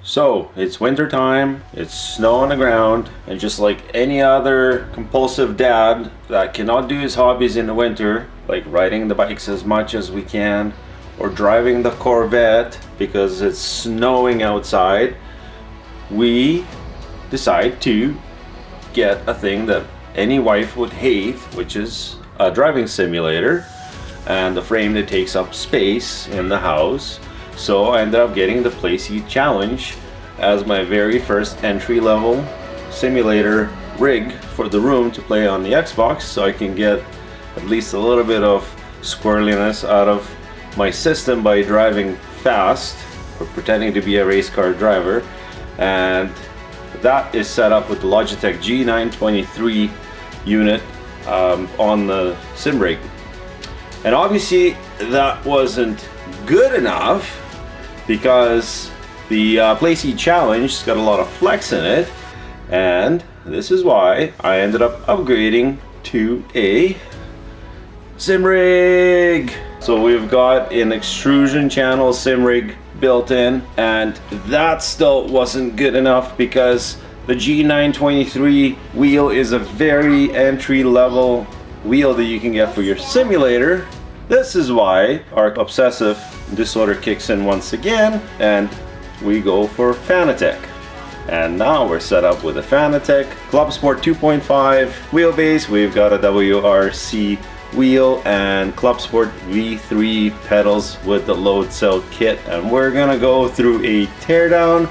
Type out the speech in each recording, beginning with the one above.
So it's winter time, it's snow on the ground, and just like any other compulsive dad that cannot do his hobbies in the winter, like riding the bikes as much as we can, or driving the Corvette because it's snowing outside, we decide to get a thing that any wife would hate, which is a driving simulator and a frame that takes up space in the house. So I ended up getting the Playseat Challenge as my very first entry-level simulator rig for the room to play on the Xbox, so I can get at least a little bit of squirreliness out of my system by driving fast or pretending to be a race car driver. And that is set up with the Logitech G923 unit on the sim rig. And obviously that wasn't good enough, because the Playseat Challenge has got a lot of flex in it, and this is why I ended up upgrading to a sim rig. So we've got an extrusion channel sim rig built in, and that still wasn't good enough because the G923 wheel is a very entry-level wheel that you can get for your simulator. This is why our obsessive disorder kicks in once again, and we go for Fanatec. And now we're set up with a Fanatec Club Sport 2.5 wheelbase. We've got a WRC wheel and Club Sport V3 pedals with the load cell kit, and we're gonna go through a teardown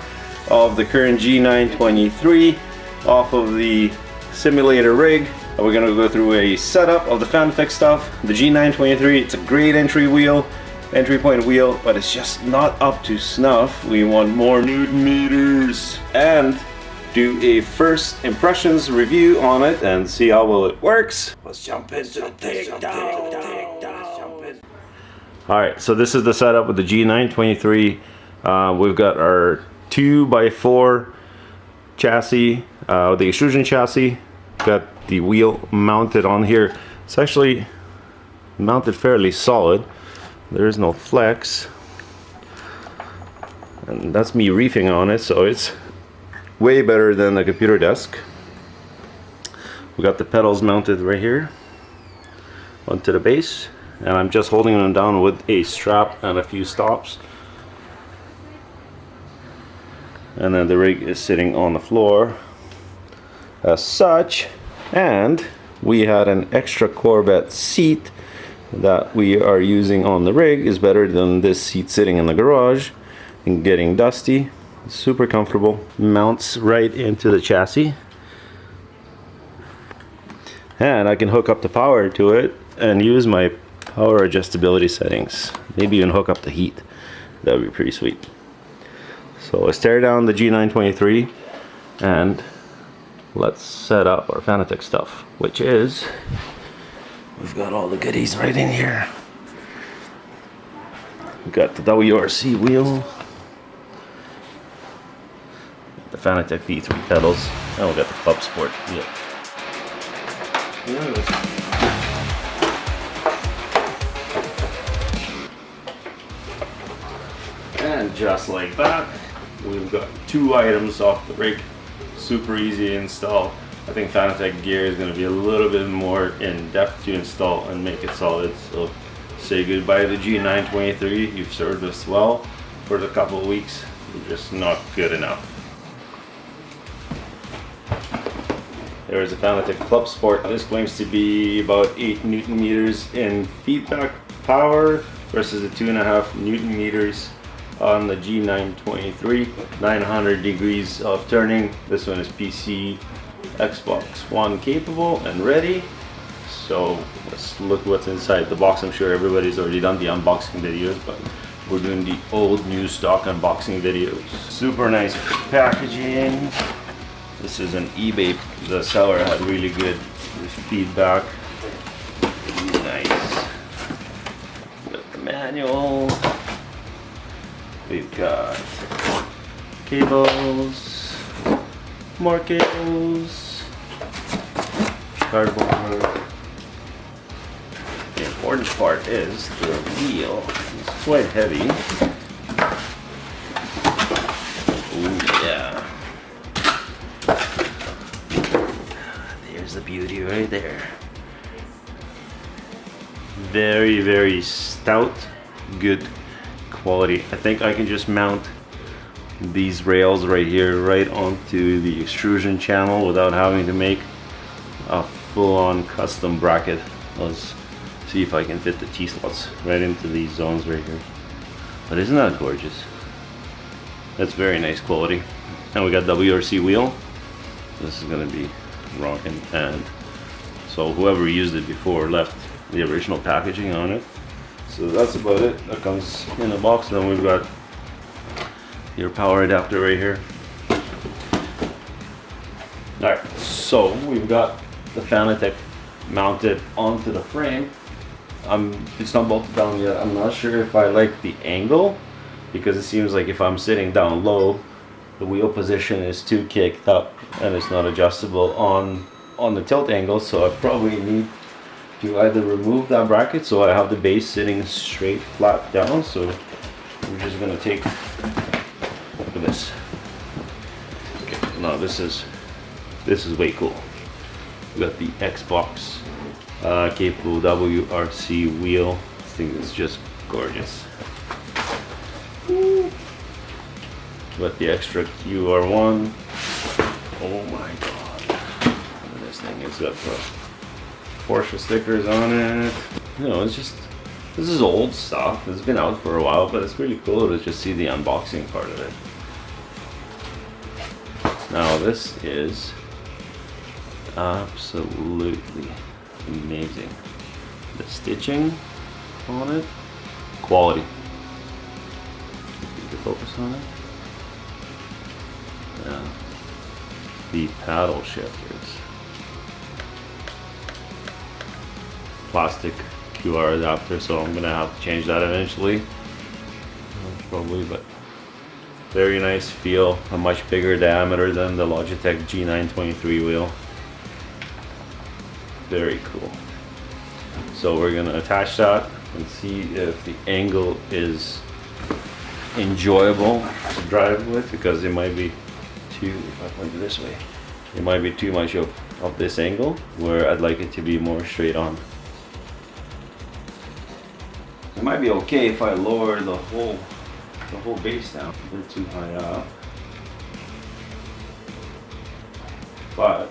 of the current G923 off of the simulator rig. We're gonna go through a setup of the Fanatec stuff. The G923, it's a great entry point wheel, but it's just not up to snuff. We want more Newton meters, and do a first impressions review on it and see how well it works. Let's jump into the takedown. Alright, so this is the setup with the G923. We've got our 2x4 chassis, the extrusion chassis. Got the wheel mounted on here. It's actually mounted fairly solid. There is no flex, and that's me reefing on it, so it's way better than the computer desk. We got the pedals mounted right here onto the base, and I'm just holding them down with a strap and a few stops. And then the rig is sitting on the floor as such, and we had an extra Corvette seat that we are using on the rig. Is better than this seat sitting in the garage and getting dusty. Super comfortable, mounts right into the chassis, and I can hook up the power to it and use my power adjustability settings, maybe even hook up the heat. That would be pretty sweet. So let's tear down the G923 and let's set up our Fanatec stuff, which is, we've got all the goodies right in here. We've got the WRC wheel, the Fanatec V3 pedals, and we've got the Club Sport wheel. And just like that, we've got 2 items off the rig. Super easy to install. I think Fanatec gear is going to be a little bit more in depth to install and make it solid. So say goodbye to the G923. You've served us well for the couple of weeks. You're just not good enough. There's a Fanatec Club Sport. This claims to be about 8 Newton meters in feedback power versus the 2.5 Newton meters on the G923. 900 degrees of turning. This one is PC Xbox One capable and ready. So let's look what's inside the box. I'm sure everybody's already done the unboxing videos, but we're doing the old new stock unboxing videos. Super nice packaging. This is an eBay. The seller had really good feedback. Nice. Got the manual. We've got cables, more cables, cardboard. The important part is the wheel. It's quite heavy. beauty right there. Very, very stout, good quality. I think I can just mount these rails right here right onto the extrusion channel without having to make a full-on custom bracket. Let's see if I can fit the T-slots right into these zones right here. But isn't that gorgeous? That's very nice quality. And we got WRC wheel. This is gonna be rocking. And so whoever used it before left the original packaging on it. So that's about it. That comes in a box. Then we've got your power adapter right here. Alright, so we've got the Fanatec mounted onto the frame. It's not bolted down yet. I'm not sure if I like the angle, because it seems like if I'm sitting down low, the wheel position is too kicked up and it's not adjustable on the tilt angle. So I probably need to either remove that bracket so I have the base sitting straight flat down. So we're just gonna take, look at this. Okay, now this is way cool. We got the Xbox capable WRC wheel. This thing is just gorgeous. Got the extra QR1. Oh my god. Look at this thing. It's got the Porsche stickers on it. You know, it's just, this is old stuff. It's been out for a while, but it's really cool to just see the unboxing part of it. Now this is absolutely amazing. The stitching on it, quality. Get the focus on it. Yeah. The paddle shifters. Plastic QR adapter, so I'm gonna have to change that eventually. Probably, but very nice feel. A much bigger diameter than the Logitech G923 wheel. Very cool. So we're gonna attach that and see if the angle is enjoyable to drive with, because it might be too, if I point it this way, it might be too much of this angle, where I'd like it to be more straight on. It might be okay if I lower the whole base down. They're too high up. But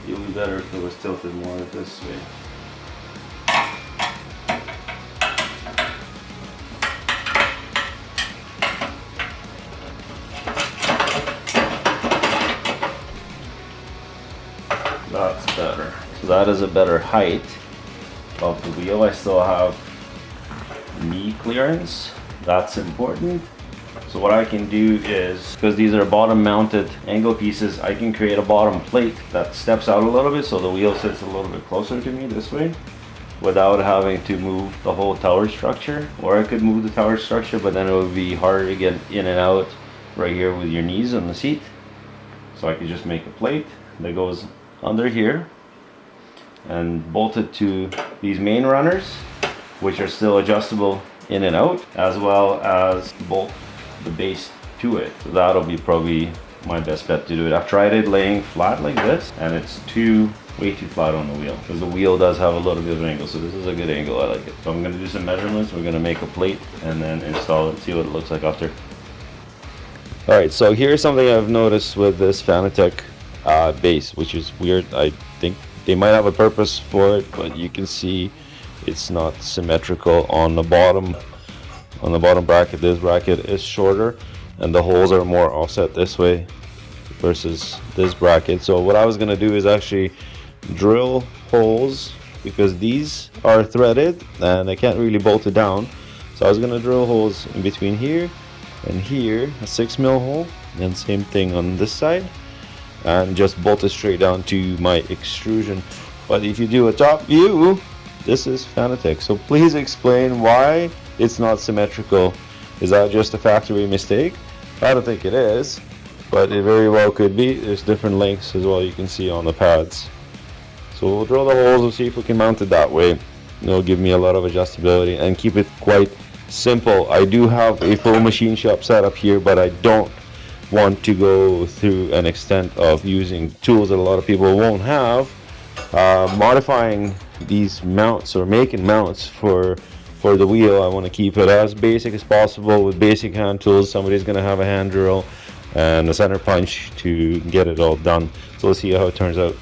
it would be better if it was tilted more this way. That's better. So that is a better height of the wheel. I still have knee clearance. That's important. So what I can do is, because these are bottom mounted angle pieces, I can create a bottom plate that steps out a little bit so the wheel sits a little bit closer to me this way, without having to move the whole tower structure. Or I could move the tower structure, but then it would be harder to get in and out right here with your knees on the seat. So I could just make a plate that goes under here and bolt it to these main runners, which are still adjustable in and out, as well as bolt the base to it. So that'll be probably my best bet to do it. I've tried it laying flat like this, and it's way too flat on the wheel, because the wheel does have a little bit of an angle. So this is a good angle, I like it. So I'm gonna do some measurements, we're gonna make a plate and then install it and see what it looks like after. Alright, so here's something I've noticed with this Fanatec base, which is weird. I think they might have a purpose for it, but you can see it's not symmetrical on the bottom. On the bottom bracket, this bracket is shorter and the holes are more offset this way versus this bracket. So what I was gonna do is actually drill holes, because these are threaded and I can't really bolt it down. So I was gonna drill holes in between here and here, a 6mm hole, and same thing on this side, and just bolt it straight down to my extrusion. But if you do a top view, this is Fanatec. So please explain why it's not symmetrical. Is that just a factory mistake? I don't think it is, but it very well could be. There's different lengths as well, you can see on the pads. So we'll drill the holes and see if we can mount it that way. It'll give me a lot of adjustability and keep it quite simple. I do have a full machine shop setup here, but I don't want to go through an extent of using tools that a lot of people won't have, modifying these mounts or making mounts for the wheel, I want to keep it as basic as possible with basic hand tools. Somebody's going to have a hand drill and a center punch to get it all done. So let's see how it turns out.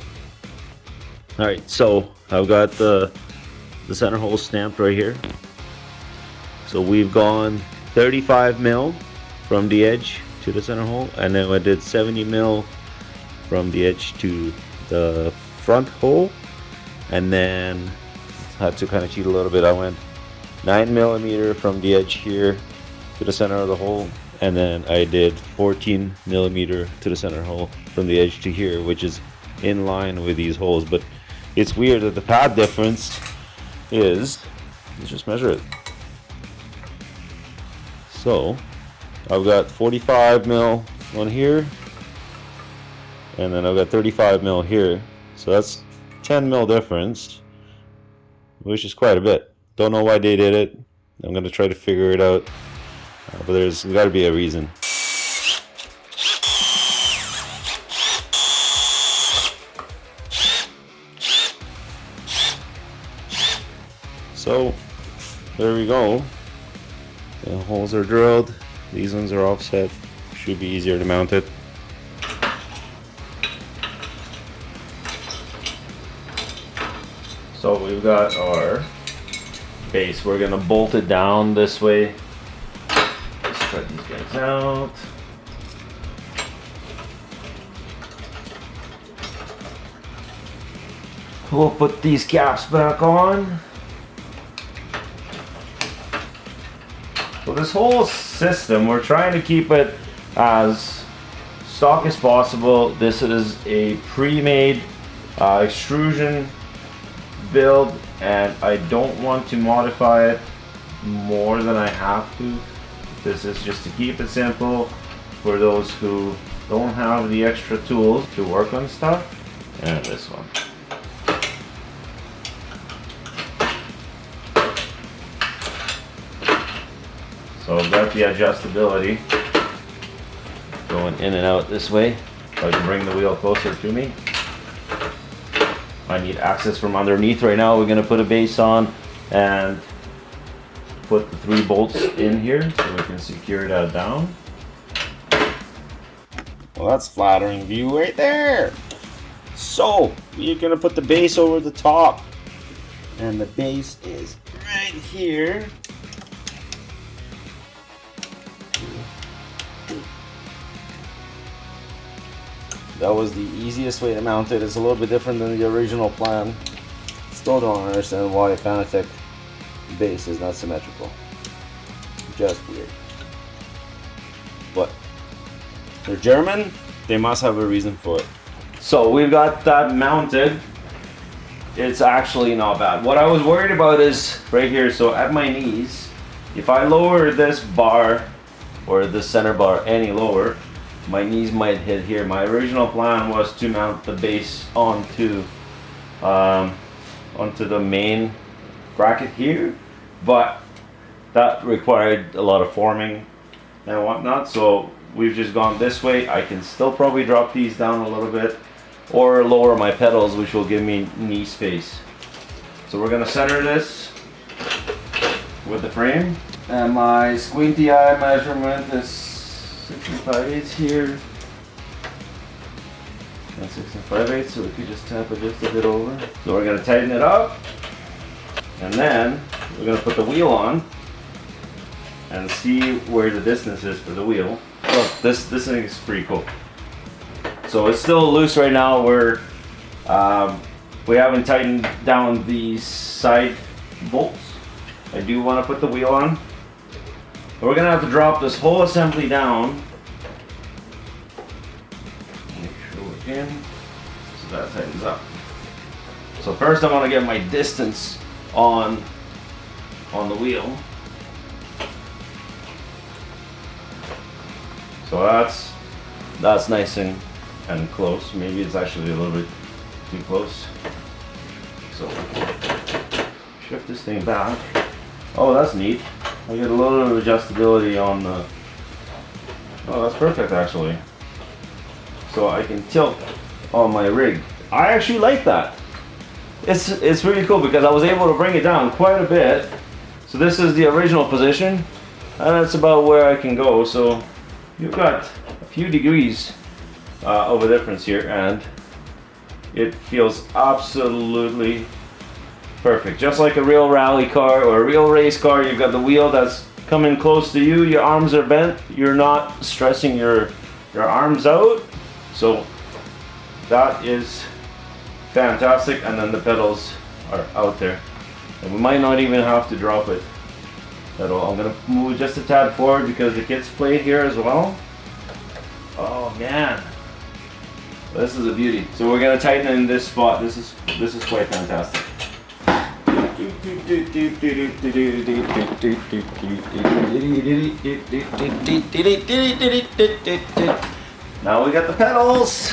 Alright, so I've got the center hole stamped right here. So we've gone 35 mil from the edge to the center hole, and then I did 70 mil from the edge to the front hole, and then I had to kind of cheat a little bit. I went 9 millimeter from the edge here to the center of the hole, and then I did 14 millimeter to the center hole from the edge to here, which is in line with these holes. But it's weird that the pad difference is, let's just measure it. So I've got 45 mil on here, and then I've got 35 mil here. So that's 10 mil difference, which is quite a bit. Don't know why they did it. I'm gonna try to figure it out, but there's got to be a reason. So there we go. The holes are drilled. These ones are offset. Should be easier to mount it. So we've got our base. We're gonna bolt it down this way. Let's cut these guys out. We'll put these caps back on. So this whole system, we're trying to keep it as stock as possible. This is a pre-made extrusion build, and I don't want to modify it more than I have to. This is just to keep it simple for those who don't have the extra tools to work on stuff. And this one. So I've got the adjustability going in and out this way. If I can bring the wheel closer to me. I need access from underneath right now. We're going to put a base on and put the 3 bolts in here so we can secure that down. Well, that's flattering view right there. So you're going to put the base over the top, and the base is right here. That was the easiest way to mount it. It's a little bit different than the original plan. Still don't understand why a Fanatec base is not symmetrical. Just weird. But they're German, they must have a reason for it. So we've got that mounted. It's actually not bad. What I was worried about is right here. So at my knees, if I lower this bar or the center bar any lower, my knees might hit here. My original plan was to mount the base onto the main bracket here, but that required a lot of forming and whatnot. So we've just gone this way. I can still probably drop these down a little bit or lower my pedals, which will give me knee space. So we're gonna center this with the frame, and my squinty eye measurement is 6 5/8 here. And 6 5/8, so we could just tap it just a bit over. So we're gonna tighten it up, and then we're gonna put the wheel on and see where the distance is for the wheel. Look, this thing is pretty cool. So it's still loose right now. We haven't tightened down these side bolts. I do want to put the wheel on. We're gonna have to drop this whole assembly down. Make sure we can, so that tightens up. So first I want to get my distance on the wheel. So that's nice and close. Maybe it's actually a little bit too close. So shift this thing back. Oh, that's neat. I get a little bit of adjustability on Oh, that's perfect actually. So I can tilt on my rig. I actually like that. It's really cool because I was able to bring it down quite a bit. So this is the original position, and that's about where I can go. So you've got a few degrees of a difference here, and it feels absolutely perfect. Just like a real rally car or a real race car, you've got the wheel that's coming close to you, your arms are bent, you're not stressing your arms out. So that is fantastic, and then the pedals are out there. And we might not even have to drop it at all. I'm gonna move just a tad forward because the kids play here as well. Oh man, this is a beauty. So we're gonna tighten in this spot. This is quite fantastic. Now we got the pedals.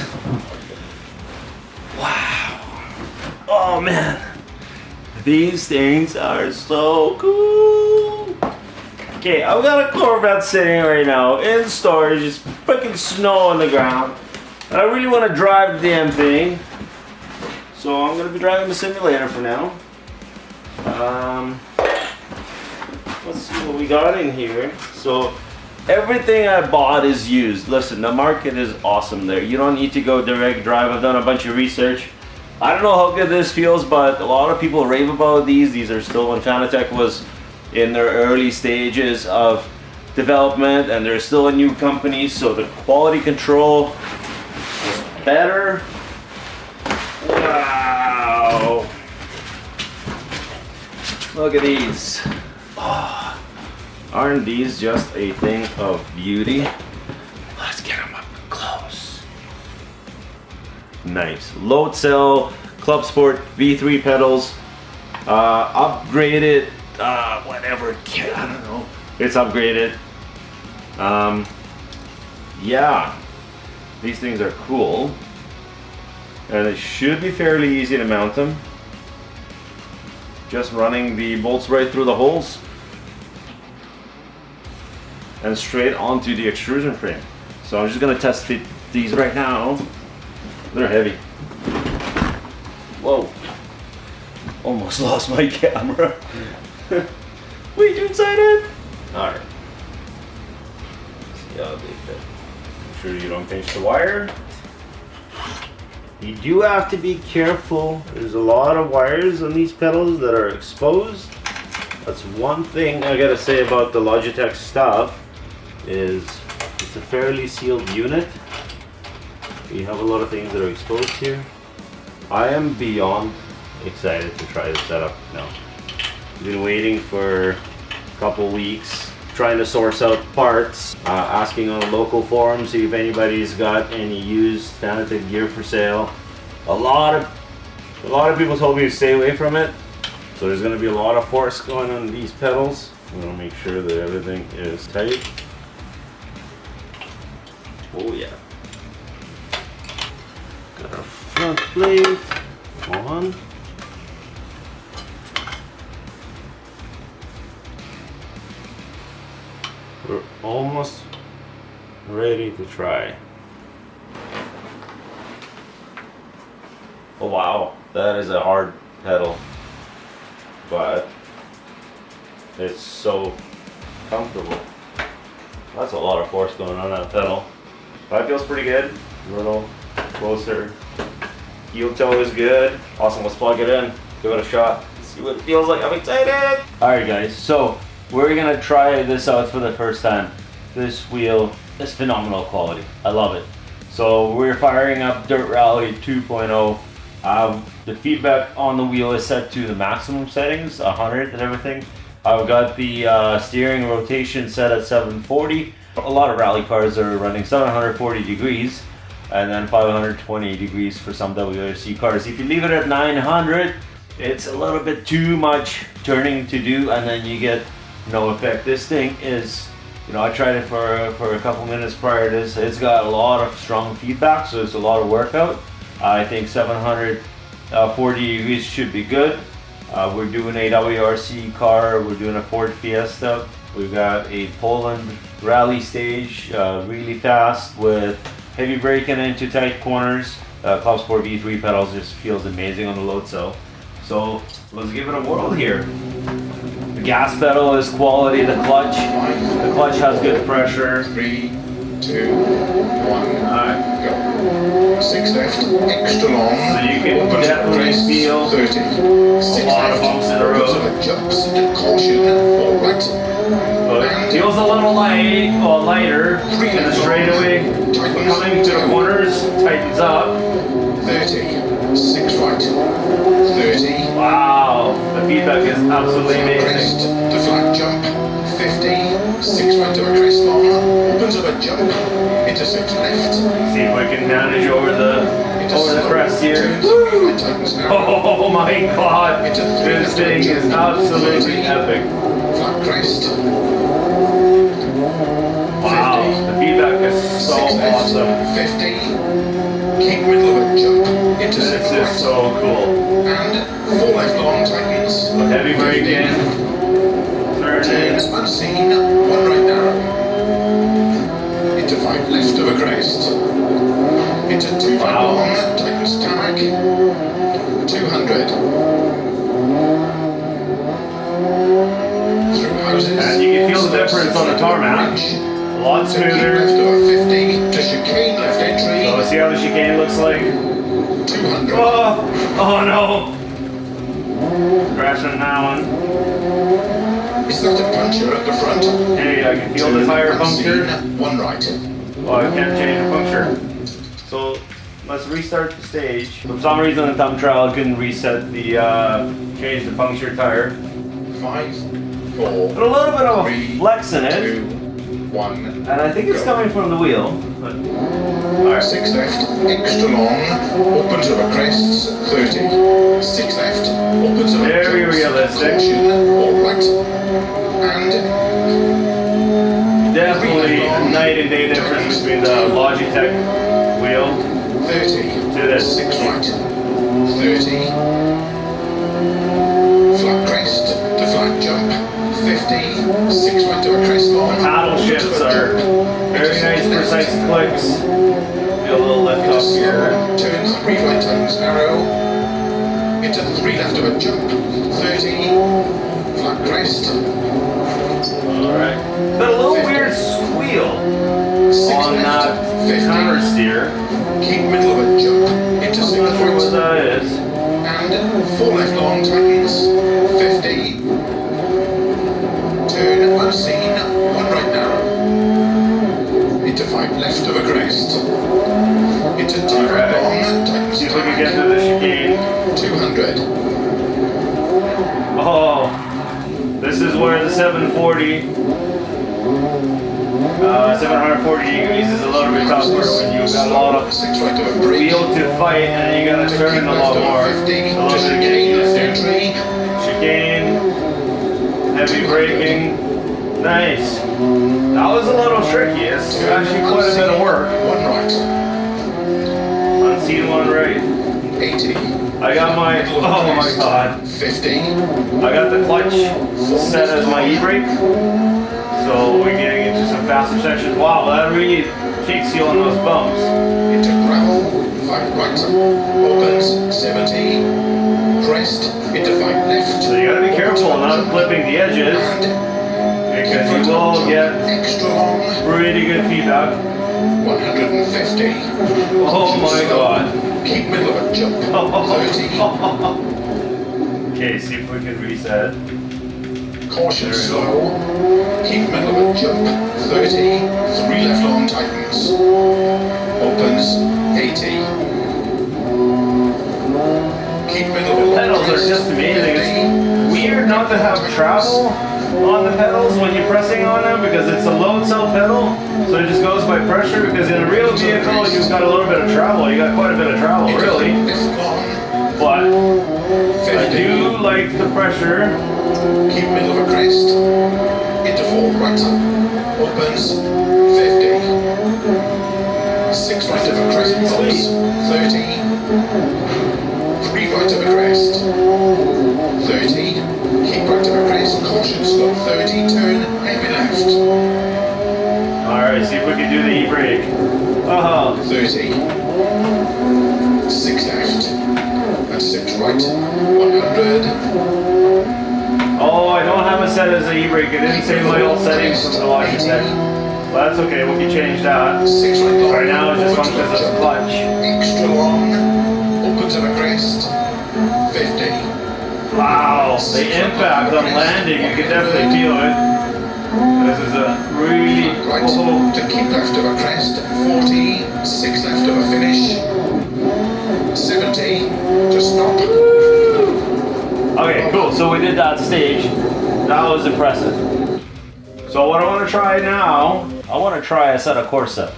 Wow. Oh man. These things are so cool. Okay, I've got a Corvette sitting right now in storage. It's freaking snow on the ground. And I really want to drive the damn thing. So I'm going to be driving the simulator for now. Let's see what we got in here. So everything I bought is used. Listen, the market is awesome there. You don't need to go direct drive. I've done a bunch of research. I don't know how good this feels, but a lot of people rave about these. These are still when Fanatec was in their early stages of development, and they're still a new company, so the quality control is better. Wow! Look at these. Oh, aren't these just a thing of beauty? Let's get them up close. Nice. Load cell, Club Sport V3 pedals, upgraded, whatever, I don't know. It's upgraded. Yeah, these things are cool. And it should be fairly easy to mount them. Just running the bolts right through the holes and straight onto the extrusion frame. So I'm just gonna test fit these right now. They're heavy. Whoa. Almost lost my camera. Way too excited. Alright. See how they fit. Make sure you don't pinch the wire. You do have to be careful. There's a lot of wires on these pedals that are exposed. That's one thing I gotta say about the Logitech stuff is it's a fairly sealed unit. You have a lot of things that are exposed here. I am beyond excited to try this setup now. I've been waiting for a couple weeks, trying to source out parts, asking on local forums, see if anybody's got any used Fanatec gear for sale. A lot of people told me to stay away from it, so there's going to be a lot of force going on these pedals. I'm going to make sure that everything is tight. Oh yeah. Got our front plate on. We're almost ready to try. Oh wow, that is a hard pedal, but it's so comfortable. That's a lot of force going on that pedal. That feels pretty good. A little closer. Heel toe is good. Awesome, let's plug it in. Give it a shot. See what it feels like. I'm excited! Alright guys, so we're gonna try this out for the first time. This wheel is phenomenal quality. I love it. So we're firing up Dirt Rally 2.0. The feedback on the wheel is set to the maximum settings, 100 and everything. I've got the steering rotation set at 740. A lot of rally cars are running 740 degrees and then 520 degrees for some WRC cars. If you leave it at 900, it's a little bit too much turning to do, and then you get no effect. This thing is, you know, I tried it for a couple minutes prior to this. It's got a lot of strong feedback, so it's a lot of workout. I think 740 degrees should be good. We're doing a WRC car, we're doing a Ford Fiesta. We've got a Poland rally stage, really fast with heavy braking into tight corners. Club Sport V3 pedals just feels amazing on the load cell. So let's give it a whirl here. The gas pedal is quality, the clutch has good pressure. 3, 2, 1, Alright. go. 6 left, extra long. So you can definitely feel 30. 6 a lot of left, bumps in the road. sort of jumps into caution, all right. So it feels a little light, or lighter in the straightaway. Coming to the corners, tightens up. 30, 6 right, 30. Wow, the feedback is absolutely amazing. Crest, the flat jump, 50, 6 right to a crest long, opens up a jump, into 6 left. See if we can manage over the crest here. Right tightens now. Oh my god, this thing is absolutely epic. Flat crest. Wow, the feedback is so 6 left, awesome. 50. Keep middle of a jump, into 6 This is right. so cool. And 4 left long tightens. Heavy braking. 10 Turn unseen, 1 right narrow. Into 5 left of a crest. Into 2 right Wow. long, tightens tarmac. 200. Through houses. And you can feel the difference on the tarmac. A lot So keep smoother. left of a 50 to chicane left entry. So let's see how the chicane looks like. 200. Oh no! Crashing on that one. Is that a puncture at the front? Hey, I can feel the tire puncture. Unseen, 1 right. Oh, I can't change the puncture. So let's restart the stage. For some reason, the thumb trial couldn't reset the change the puncture tire. 5, 4, But a little bit of a 3, flex in it, 2, 1. and I think it's go. coming from the wheel. But all right. 6 left, extra long, opens up a crest, 30. 6 left, opens up a Very jumps, realistic. caution, all right. And Definitely a night and day difference between the Logitech wheel 30. to this. 6 right, 30. Flat crest to flat jump, 50. 6 right to a crest long. Paddle shifts are very nice, precise clicks. Feel a little lift up here. Turn 3 right tightens narrow. Into 3 left of a jump, 30. Flat crest. Alright. But a little weird squeal 6 on left, that 50. counter steer. Keep middle of a jump, into 6 I'm not sure what right. that is. And 4 left long tightens, 50. Turn unseen, 1 right narrow. Into 5 left of a crest. Into 2 right Alright. long, tightens See if we can get tarmac. through the chicane. 200. Oh, this is where the 740 degrees is a little bit tougher when you've got a lot of 6 right to a brake. wheel to fight and you gotta turn a lot more. A little bit of getting used to. Chicane, heavy braking, nice. That was a little tricky. It's actually quite a bit of work. 1 right. Unseen one right. 80. I got my, oh my god. 50. I got the clutch set as my e-brake. So we're getting into some faster sections. Wow, that really kicks you on those bumps. Into gravel. 5 right. Opens. 70. Crest. Into 5 left. So you gotta be careful not clipping the edges because you will get Extra long. pretty good feedback. 150. Oh my god. Keep middle of a jump. 30. Okay, see if we can reset. Caution There we go. slow. Keep middle of a jump. 30. 3 left long tightens. Opens. 80. Keep middle of a Pedals are just amazing. It's weird not to have travel on the pedals when you're pressing on them because it's a load cell pedal, so it just goes by pressure. Because in a real vehicle, you've got a little bit of travel. You got quite a bit of travel, really. Left long. But I 50. do like the pressure. Keep middle of a crest. Into 4 right. Opens. 50. 6 right of a crest. Pulls. 30. 3 right of a crest. 30. Keep right of a crest. Caution slow. 30. Turn. Heavy left. if we could do the e-brake. 30. 6 left. And 6 right. 100. Oh, I don't have it set as an e-brake. It didn't save my old settings from the Logitech. But that's okay, we can change that. 6 right. Right now it just functions as a clutch. Extra long. Open to the crest. 50. Wow, the impact on landing, you can definitely feel it. This is a really Right. To keep left of a crest. 40. 6 left of a finish. 70. To stop. Okay, cool. So we did that stage. That was impressive. So what I want to try now, I want to try Assetto Corsa.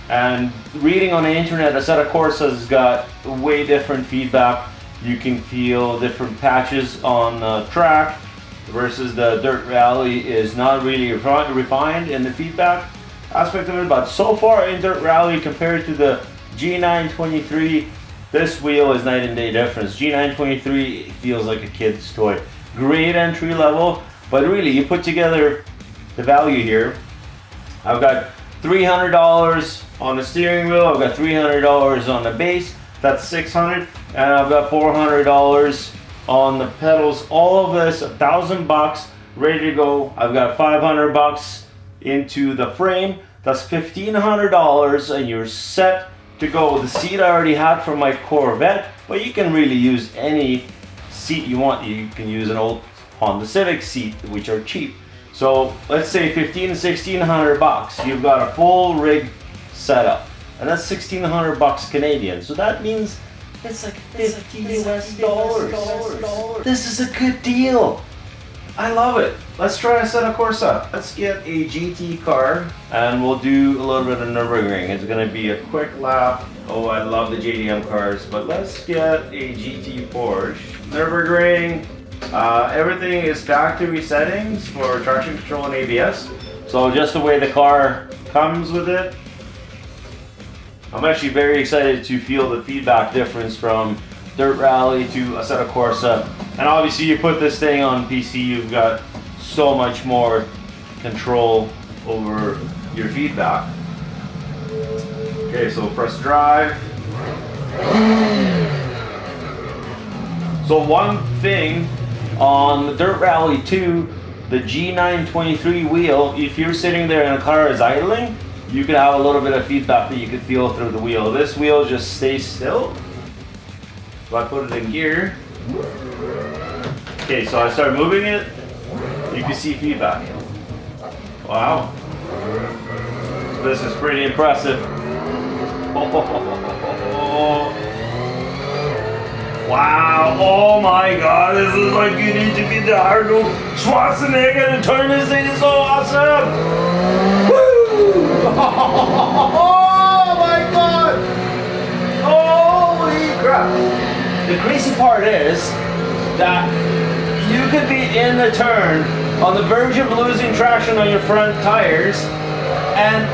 And reading on the internet, Assetto Corsa's got way different feedback. You can feel different patches on the track versus the Dirt Rally is not really refined in the feedback aspect of it. But so far in Dirt Rally compared to the G923, this wheel is night and day difference. G923 feels like a kid's toy. Great entry level, but really you put together the value here. I've got $300 on the steering wheel, I've got $300 on the base, that's $600, and I've got $400 on the pedals. All of this, $1,000, ready to go. I've got $500 into the frame, that's $1,500, and you're set to go. The seat I already had from my Corvette, but you can really use any seat you want. You can use an old Honda Civic seat, which are cheap. So let's say $1,500-$1,600. You've got a full rig setup, and that's $1,600 Canadian. So that means it's like $50 US dollars. This is a good deal. I love it. Let's try Assetto Corsa. Let's get a GT car and we'll do a little bit of Nürburgring. It's gonna be a quick lap. Oh, I love the JDM cars, but let's get a GT Porsche. Nürburgring, everything is factory settings for traction control and ABS. So just the way the car comes with it. I'm actually very excited to feel the feedback difference from Dirt Rally to Assetto Corsa. And obviously you put this thing on PC, you've got so much more control over your feedback. Okay, so press drive. So one thing on the Dirt Rally 2, the G923 wheel, if you're sitting there and the car is idling, you can have a little bit of feedback that you can feel through the wheel. This wheel just stays still. So I put it in gear. Okay, so I start moving it. You can see feedback. Wow. This is pretty impressive. Wow, oh my god, this is like you need to be the Arnold Schwarzenegger to turn this thing. It's so awesome! Woo! Oh my god! Holy crap! The crazy part is that you could be in the turn on the verge of losing traction on your front tires and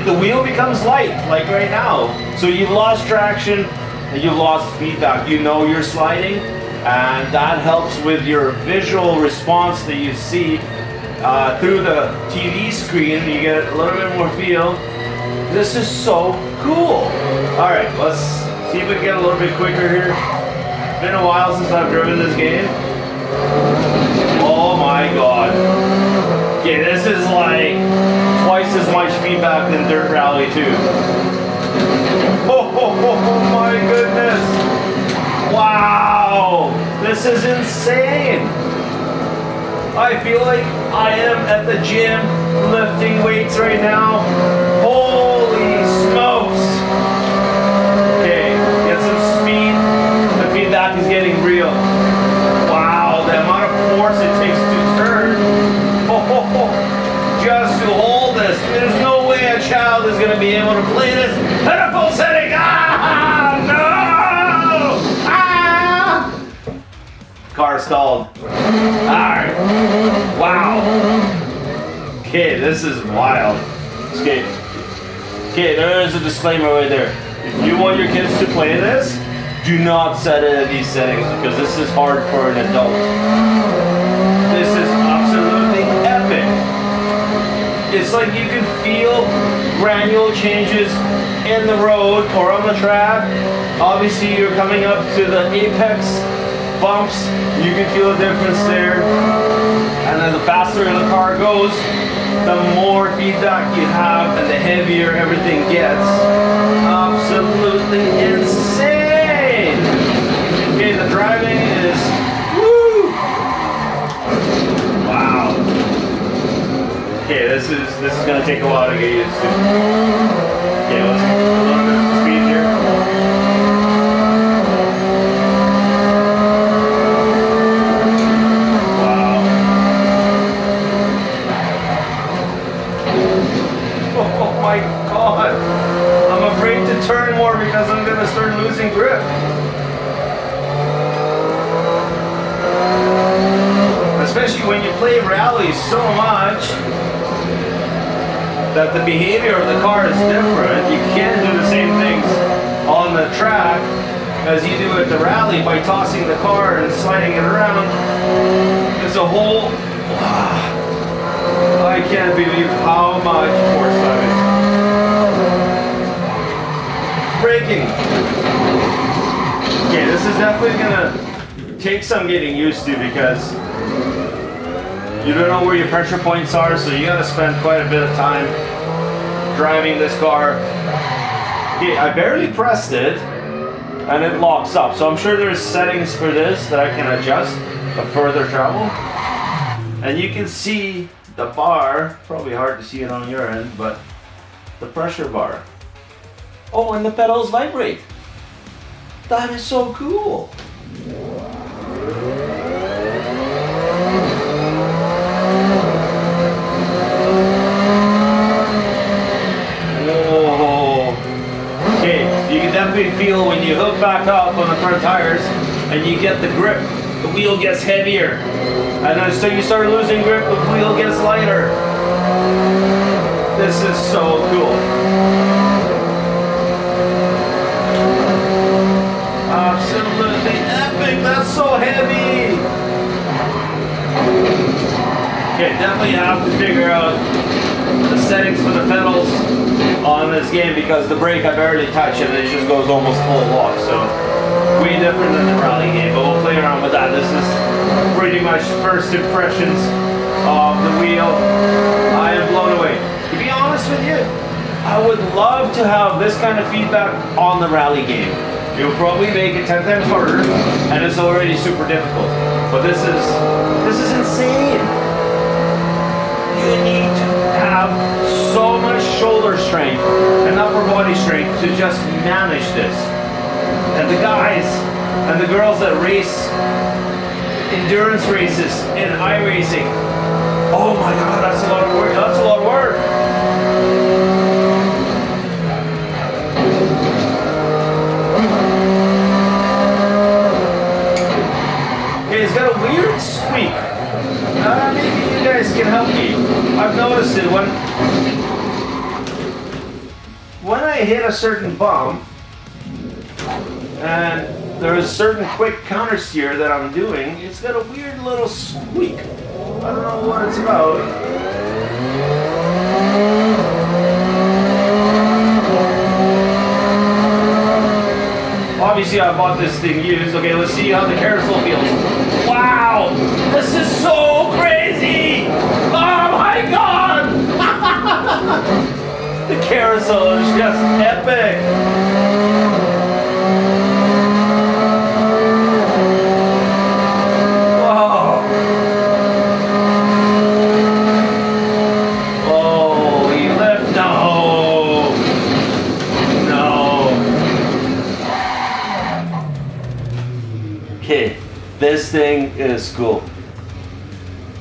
the wheel becomes light, like right now. So you've lost traction and you've lost feedback. You know you're sliding, and that helps with your visual response that you see through the TV screen. You get a little bit more feel. This is so cool. All right, let's see if we can get a little bit quicker here. It's been a while since I've driven this game. Oh my god. Okay, this is like twice as much feedback than Dirt Rally 2. Oh my goodness. Wow. This is insane. I feel like I am at the gym lifting weights right now. Holy smokes. Okay, get some speed. The feedback is getting real. Wow, the amount of force it takes to turn. Just to hold this. There's no way a child is going to be able to play this at a full setting. Ah, no! Ah! Car stalled. Alright. Wow. Okay, this is wild. Okay, there's a disclaimer right there. If you want your kids to play this, do not set it at these settings because this is hard for an adult. This is absolutely epic. It's like you can feel granular changes in the road or on the track. Obviously, you're coming up to the apex bumps. You can feel a difference there. And then the faster the car goes, the more feedback you have and the heavier everything gets. Absolutely insane. Okay, the driving is woo. Wow. Okay, this is gonna take a while to get used to. Okay, let's get a little bit of speed here. Wow. Oh my God. I'm afraid to turn more because I'm gonna start losing grip. Especially when you play rallies so much that the behavior of the car is different. You can't do the same things on the track as you do at the rally by tossing the car and sliding it around. It's a whole... I can't believe how much force that is. Braking. Okay, this is definitely gonna take some getting used to because you don't know where your pressure points are, so you gotta spend quite a bit of time driving this car. Okay, I barely pressed it and it locks up. So I'm sure there's settings for this that I can adjust for further travel. And you can see the bar, probably hard to see it on your end, but the pressure bar. Oh, and the pedals vibrate. That is so cool. Definitely feel when you hook back up on the front tires and you get the grip, the wheel gets heavier. And then so you start losing grip, the wheel gets lighter. This is so cool. Absolutely epic, that's so heavy. Okay, definitely have to figure out the settings for the pedals on this game because the brake I barely touch and it just goes almost full lock, so way different than the rally game, but we'll play around with that. This is pretty much first impressions of the wheel. I am blown away. To be honest with you, I would love to have this kind of feedback on the rally game. It would probably make it 10 times harder and it's already super difficult, but this is insane. You need to have so much shoulder strength and upper body strength to just manage this. And the guys and the girls that race endurance races in iRacing, oh my God, that's a lot of work. That's a lot of work. Okay, it's got a weird squeak. Maybe you guys can help me. I've noticed it when I hit a certain bump and there's a certain quick counter steer that I'm doing, it's got a weird little squeak. I don't know what it's about. Obviously I bought this thing used. Okay, let's see how the carousel feels. Wow, this is so crazy! Oh my God! The carousel is just epic! Wow! Oh, we left. No! No! Okay, this thing is cool.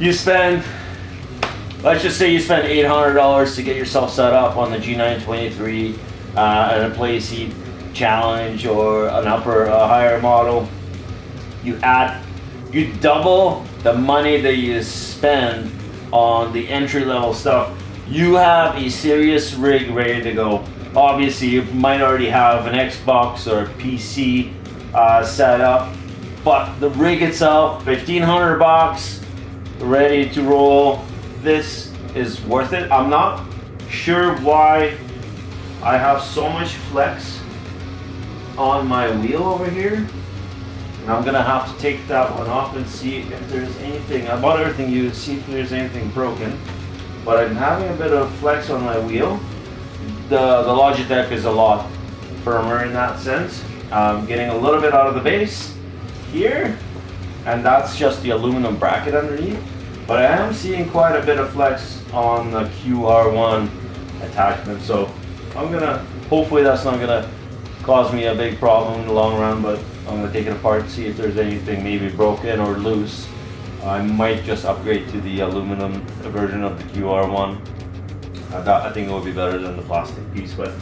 You spend, let's just say you spend $800 to get yourself set up on the G923, an employee seat challenge or an higher model. You double the money that you spend on the entry level stuff. You have a serious rig ready to go. Obviously, you might already have an Xbox or a PC set up, but the rig itself, $1,500. Ready to roll. This is worth it. I'm not sure why I have so much flex on my wheel over here, and I'm gonna have to take that one off and see if there's anything. I bought everything used, see if there's anything broken. But I'm having a bit of flex on my wheel. The Logitech is a lot firmer in that sense. I'm getting a little bit out of the base here, and that's just the aluminum bracket underneath. But I am seeing quite a bit of flex on the QR1 attachment, so I'm gonna, hopefully that's not gonna cause me a big problem in the long run, but I'm gonna take it apart, see if there's anything maybe broken or loose. I might just upgrade to the aluminum version of the QR1. I think it would be better than the plastic piece, but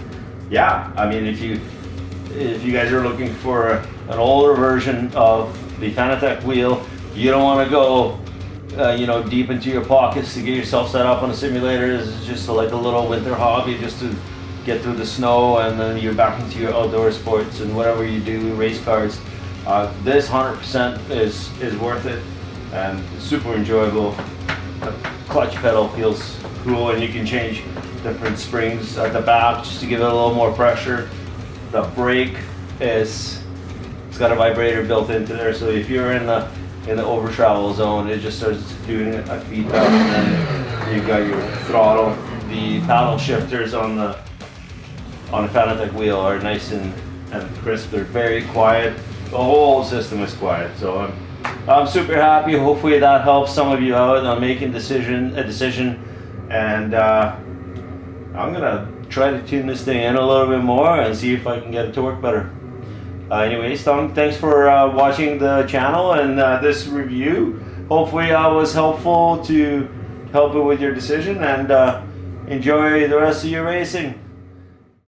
yeah, I mean, if you guys are looking for an older version of the Fanatec wheel, you don't want to go deep into your pockets to get yourself set up on a simulator. This is just like a little winter hobby just to get through the snow, and then you're back into your outdoor sports and whatever you do, race cars. This 100% is worth it and super enjoyable. The clutch pedal feels cool, and you can change different springs at the back just to give it a little more pressure. The brake it's got a vibrator built into there, so if you're in the over travel zone, it just starts doing a feedback, and then you've got your throttle. The paddle shifters on the Fanatec wheel are nice and crisp. They're very quiet. The whole system is quiet, so I'm super happy. Hopefully that helps some of you out on making a decision, and I'm gonna try to tune this thing in a little bit more and see if I can get it to work better. Anyways, thanks for watching the channel and this review. Hopefully I was helpful to help you with your decision, and enjoy the rest of your racing.